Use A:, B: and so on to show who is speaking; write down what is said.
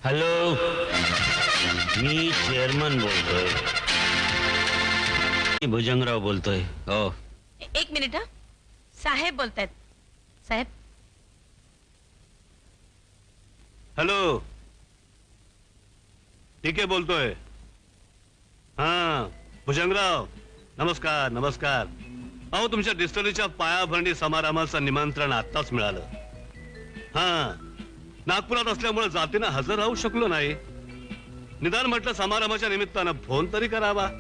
A: Hello, मी chairman बोलतोय. मी भुजंगराव बोलतोय. हो.
B: एक मिनिट हा. साहेब बोलतायत. साहेब.
C: हॅलो, ठीक आहे बोलतोय. हा, भुजंगराव, नमस्कार नमस्कार. अहो, तुमच्या डिस्टरीच्या पायाभरणी समारंभाचं निमंत्रण आत्ताच मिळालं. हा, नागपुरात असल्यामुळे जातीनं हजर राहू शकलो नाही. निदान म्हटलं समारंभाच्या निमित्तानं फोन तरी करावा.